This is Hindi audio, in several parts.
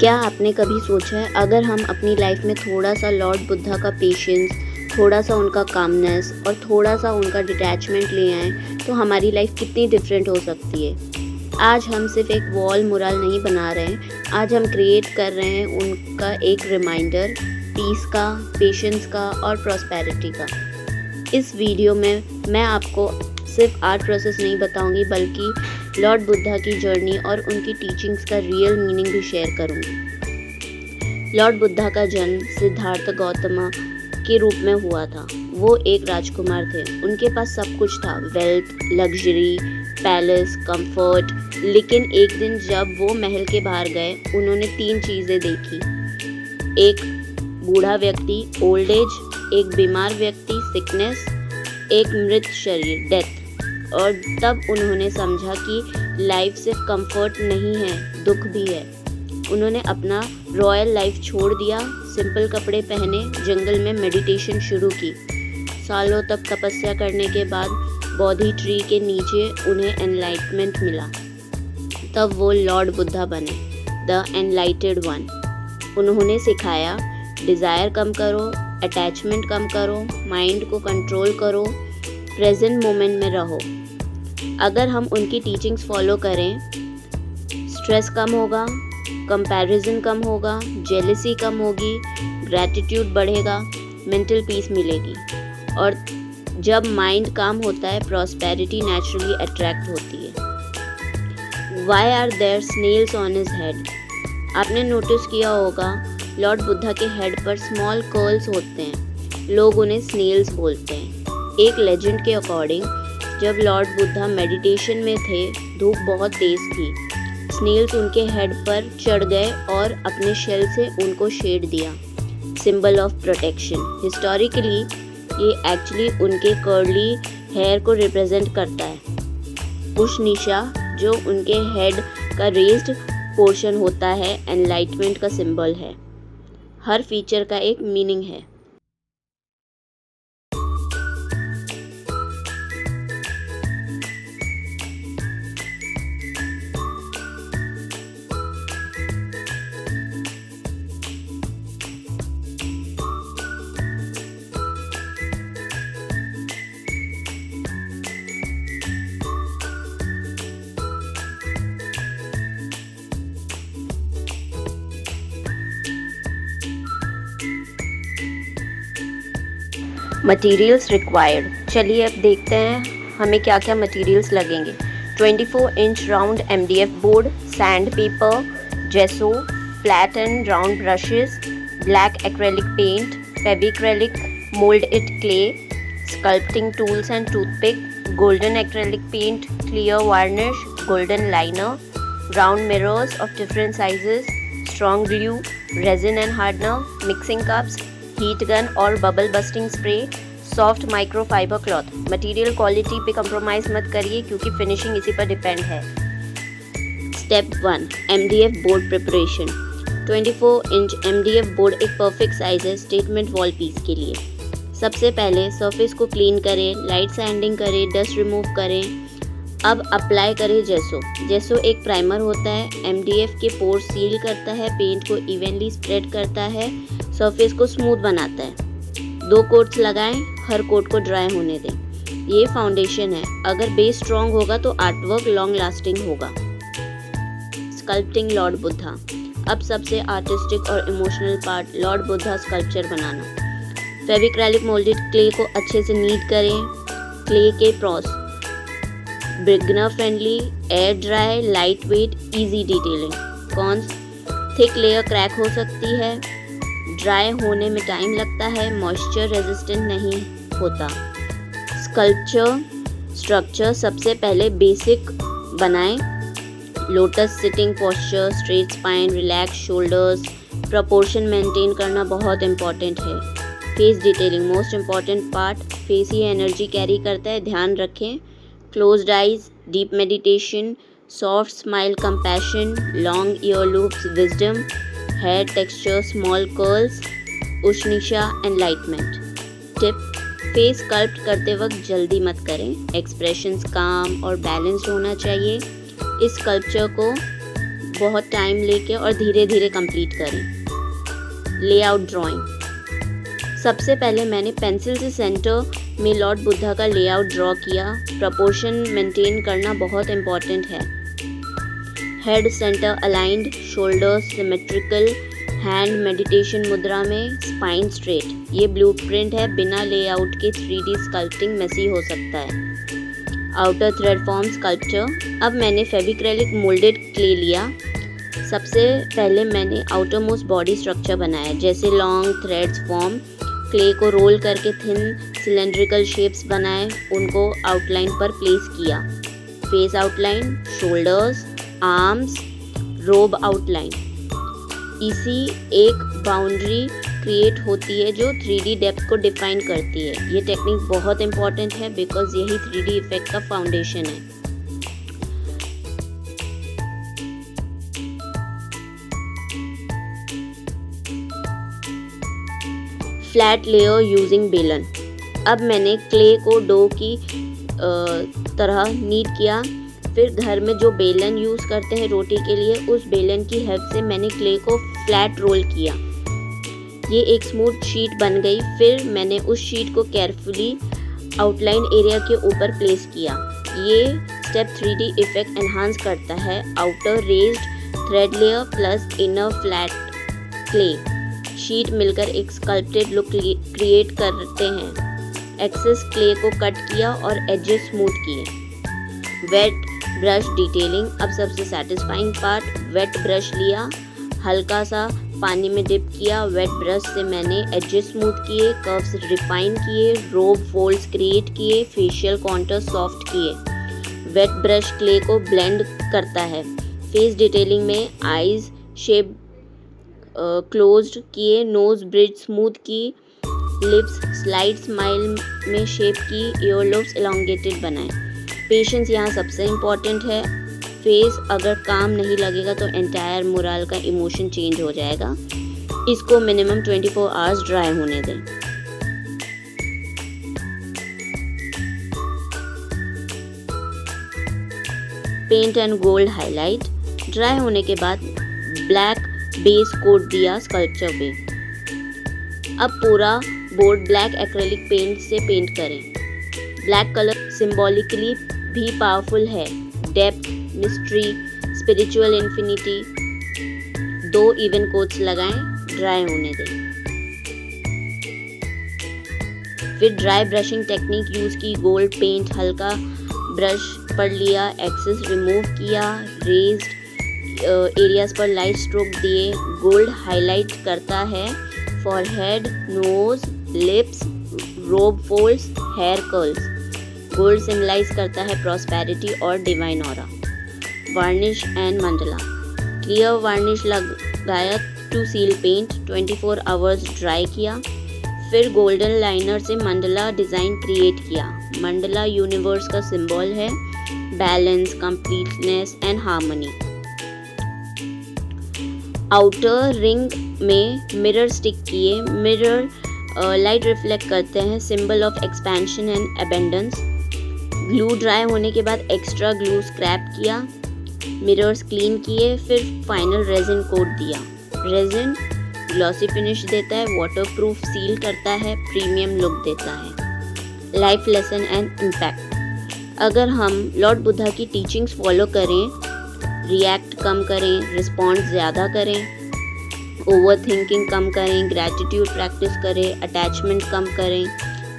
क्या आपने कभी सोचा है अगर हम अपनी लाइफ में थोड़ा सा लॉर्ड बुद्धा का पेशेंस, थोड़ा सा उनका कामनेस और थोड़ा सा उनका डिटैचमेंट ले आएँ तो हमारी लाइफ कितनी डिफरेंट हो सकती है। आज हम सिर्फ एक वॉल मुराल नहीं बना रहे हैं, आज हम क्रिएट कर रहे हैं उनका एक रिमाइंडर, पीस का, पेशेंस का और प्रॉस्पेरिटी का। इस वीडियो में मैं आपको सिर्फ आर्ट प्रोसेस नहीं बताऊंगी बल्कि लॉर्ड बुद्धा की जर्नी और उनकी टीचिंग्स का रियल मीनिंग भी शेयर करूंगी। लॉर्ड बुद्धा का जन्म सिद्धार्थ गौतम के रूप में हुआ था। वो एक राजकुमार थे, उनके पास सब कुछ था, वेल्थ, लग्जरी, पैलेस, कंफर्ट। लेकिन एक दिन जब वो महल के बाहर गए, उन्होंने 3 चीज़ें देखी। एक बूढ़ा व्यक्ति, ओल्ड एज, एक बीमार व्यक्ति, सिकनेस, एक मृत शरीर, डेथ। और तब उन्होंने समझा कि लाइफ सिर्फ कंफर्ट नहीं है, दुख भी है। उन्होंने अपना रॉयल लाइफ छोड़ दिया, सिंपल कपड़े पहने, जंगल में मेडिटेशन शुरू की। सालों तक तपस्या करने के बाद बोधि ट्री के नीचे उन्हें एनलाइटमेंट मिला। तब वो लॉर्ड बुद्धा बने, द एनलाइटेड वन। उन्होंने सिखाया, डिज़ायर कम करो, अटैचमेंट कम करो, माइंड को कंट्रोल करो, प्रेजेंट मोमेंट में रहो। अगर हम उनकी टीचिंग्स फॉलो करें, स्ट्रेस कम होगा, कंपैरिजन कम होगा, जेलसी कम होगी, ग्रैटिट्यूड बढ़ेगा, मेंटल पीस मिलेगी। और जब माइंड काम होता है, प्रॉस्पेरिटी नेचुरली अट्रैक्ट होती है। Why are there snails on his head? आपने नोटिस किया होगा लॉर्ड बुद्धा के हेड पर स्मॉल कर्ल्स होते हैं, लोग उन्हें स्नेल्स बोलते हैं। एक लेजेंड के अकॉर्डिंग जब लॉर्ड बुद्धा मेडिटेशन में थे, धूप बहुत तेज थी। स्नेल्स उनके हेड पर चढ़ गए और अपने शेल से उनको शेड दिया, सिंबल ऑफ प्रोटेक्शन। हिस्टोरिकली ये एक्चुअली उनके कर्ली हेयर को रिप्रेजेंट करता है। उशनिशा जो उनके हेड का रेज्ड पोर्शन होता है, एनलाइटमेंट का सिंबल है। हर फीचर का एक मीनिंग है। Materials required. चलिए अब देखते हैं हमें क्या क्या मटेरियल्स लगेंगे। 24 inch round MDF board, sandpaper, gesso, flat and round brushes, black acrylic paint, Fevicrylic, mould it clay, sculpting tools and toothpick, golden acrylic paint, clear varnish, golden liner, round mirrors of different sizes, strong glue, resin and hardener, mixing cups, heat gun और bubble busting spray, soft microfibre cloth. Material quality पे कंप्रोमाइज़ मत करिए क्योंकि फिनिशिंग इसी पर डिपेंड है। Step 1, MDF board preparation. 24 inch MDF board एक परफेक्ट साइज है स्टेटमेंट वॉल पीस के लिए। सबसे पहले सरफेस को क्लीन करें, लाइट सैंडिंग करें, डस्ट रिमूव करें। अब अप्लाई करें जेसो। जेसो एक प्राइमर होता है, MDF के पोर सील करता है, पेंट को इवनली स्प्रेड करता है, सरफेस को स्मूथ बनाता है। 2 कोट्स लगाएं, हर कोट को ड्राई होने दें। ये फाउंडेशन है, अगर बेस स्ट्रॉन्ग होगा तो आर्टवर्क लॉन्ग लास्टिंग होगा। Sculpting Lord Buddha. अब सबसे आर्टिस्टिक और emotional part, Lord Buddha sculpture बनाना। फेविक्रेलिक मोल्डेड क्ले को अच्छे से नीट करें। क्ले के pros, beginner friendly, air dry, lightweight, easy detailing. Cons, thick layer crack हो सकती है, ड्राई होने में टाइम लगता है, मॉइस्चर रेजिस्टेंट नहीं होता। स्कल्पचर स्ट्रक्चर, सबसे पहले बेसिक बनाएं। Lotus sitting posture, straight spine, relax shoulders, proportion maintain करना बहुत इंपॉर्टेंट है। Face detailing, most important part, face ही एनर्जी कैरी करता है, ध्यान रखें। Closed eyes, deep meditation, soft smile, compassion, long ear loops, wisdom, hair texture, small curls, ushnisha, enlightenment. Tip, face sculpt करते वक्त जल्दी मत करें, एक्सप्रेशंस काम और बैलेंस्ड होना चाहिए। इस स्कल्पचर को बहुत टाइम लेके और धीरे धीरे कंप्लीट करें। Layout drawing. सबसे पहले मैंने पेंसिल से सेंटर में लॉर्ड बुद्धा का लेआउट ड्रॉ किया। प्रपोर्शन मेंटेन करना बहुत इम्पॉर्टेंट है। Head centre aligned, shoulders symmetrical, hand meditation मुद्रा में, स्पाइन स्ट्रेट। ये ब्लूप्रिंट है, बिना लेआउट के 3D स्कल्पटिंग मेसी हो सकता है। Outer thread form sculpture. अब मैंने फेविक्रिलिक मोल्डेड क्ले लिया। सबसे पहले मैंने आउटर मोस्ट बॉडी स्ट्रक्चर बनाया, जैसे लॉन्ग थ्रेड्स फॉर्म। क्ले को रोल करके थिन सिलेंड्रिकल शेप्स बनाए, उनको आउटलाइन पर प्लेस किया। फेस आउटलाइन, शोल्डर्स, आर्म्स, रोब आउटलाइन। इसी एक बाउंड्री क्रिएट होती है जो 3D डेप्थ को डिफाइन करती है। ये टेक्निक बहुत इंपॉर्टेंट है बिकॉज यही 3D इफेक्ट का फाउंडेशन है। फ्लैट लेयर यूजिंग बेलन। अब मैंने क्ले को डो की तरह नीड किया। फिर घर में जो बेलन यूज़ करते हैं रोटी के लिए, उस बेलन की हेल्प से मैंने क्ले को फ्लैट रोल किया। ये एक स्मूथ शीट बन गई। फिर मैंने उस शीट को केयरफुली आउटलाइन एरिया के ऊपर प्लेस किया। ये स्टेप 3D इफेक्ट एनहांस करता है। Outer raised thread layer plus inner flat clay sheet मिलकर एक स्कल्प्टेड लुक क्रिएट करते हैं। एक्सेस क्ले को कट किया और एजेस स्मूथ किए। Wet brush detailing. अब सबसे सेटिस्फाइंग पार्ट, वेट ब्रश लिया, हल्का सा पानी में डिप किया। वेट ब्रश से मैंने एजेस स्मूथ किए, कर्व्स रिफाइन किए, रोब फोल्ड्स क्रिएट किए, फेशियल कॉन्टूर सॉफ्ट किए। वेट ब्रश क्ले को ब्लेंड करता है। फेस डिटेलिंग में आईज शेप क्लोज्ड किए, नोज ब्रिज स्मूथ की, लिप्स स्लाइड स्माइल में शेप की, ईयरलोब्स एलोंगेटेड बनाए। पेशेंस यहाँ सबसे इम्पॉर्टेंट है। फेस अगर काम नहीं लगेगा तो एंटायर मोरल का इमोशन चेंज हो जाएगा। इसको मिनिमम 24 आवर्स ड्राई होने दें। Paint and gold highlight. Dry होने के बाद ब्लैक बेस कोट दिया स्कल्पचर पे। अब पूरा बोर्ड ब्लैक एक्रेलिक पेंट से पेंट करें। ब्लैक कलर सिंबॉलिकली भी पावरफुल है। Depth, mystery, spiritual infinity. 2 even coats लगाएं, ड्राई होने दें। फिर ड्राई ब्रशिंग टेक्निक यूज़ की। गोल्ड पेंट हल्का ब्रश पर लिया, एक्सेस रिमूव किया, रेज्ड एरियाज पर लाइट स्ट्रोक दिए। गोल्ड हाईलाइट करता है forehead, nose, lips, robe folds, hair curls. Gold symbolize करता है प्रॉस्पेरिटी और divine aura. Varnish and mandala. Clear varnish लगाया to seal paint. 24 hours dry किया। फिर गोल्डन लाइनर से मंडला डिज़ाइन क्रिएट किया। मंडला यूनिवर्स का सिंबल है, balance, completeness and harmony. Outer ring में मिरर स्टिक किए। मिरर लाइट रिफ्लेक्ट करते हैं, symbol of expansion and abundance. Glue dry होने के बाद एक्स्ट्रा ग्लू स्क्रैप किया। मिरर्स क्लीन किए। फिर फाइनल रेजिन कोट दिया। रेजिन ग्लॉसी फिनिश देता है, वाटरप्रूफ सील करता है, प्रीमियम लुक देता है। Life lesson and impact. अगर हम लॉर्ड बुद्धा की टीचिंग्स फॉलो करें, रिएक्ट कम करें, रिस्पॉन्ड ज़्यादा करें, ओवर थिंकिंग कम करें, ग्रैटिट्यूड प्रैक्टिस करें, अटैचमेंट कम करें,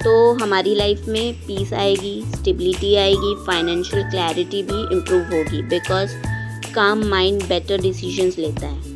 तो हमारी लाइफ में पीस आएगी, स्टेबिलिटी आएगी, फाइनेंशियल क्लैरिटी भी इम्प्रूव होगी बिकॉज काम माइंड बेटर डिसीजंस लेता है।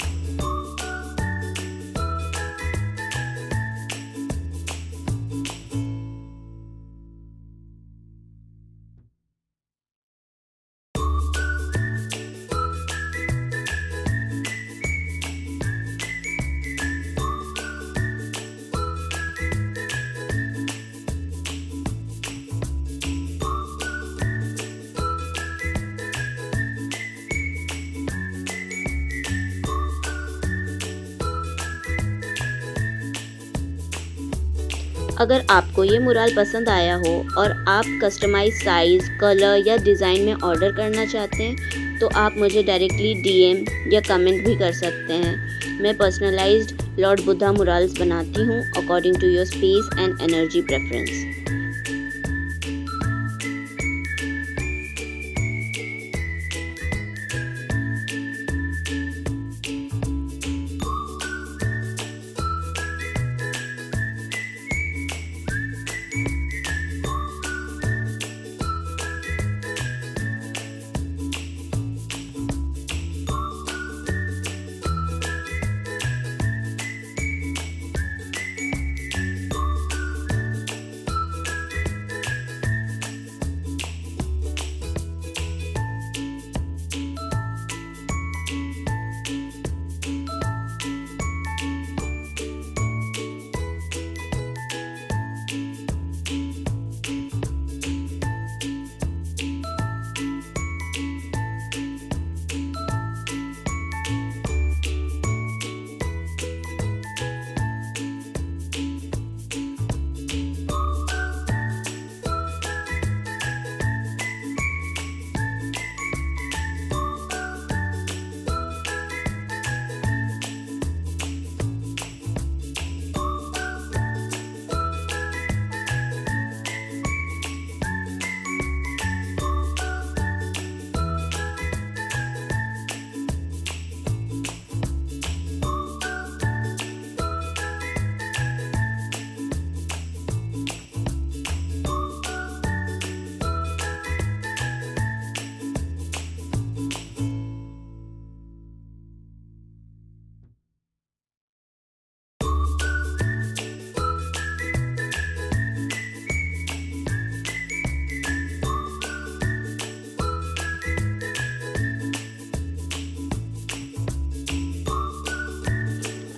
अगर आपको ये मुराल पसंद आया हो और आप कस्टमाइज साइज़, कलर या डिज़ाइन में ऑर्डर करना चाहते हैं तो आप मुझे डायरेक्टली डीएम या कमेंट भी कर सकते हैं। मैं पर्सनलाइज्ड लॉर्ड बुद्धा मुराल्स बनाती हूँ according to your space and energy preference.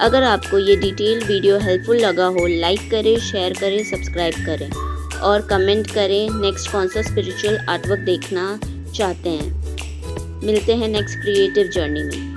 अगर आपको ये डिटेल वीडियो हेल्पफुल लगा हो, लाइक करें, शेयर करें, सब्सक्राइब करें और कमेंट करें नेक्स्ट कौन सा स्पिरिचुअल आर्टवर्क देखना चाहते हैं। मिलते हैं नेक्स्ट क्रिएटिव जर्नी में।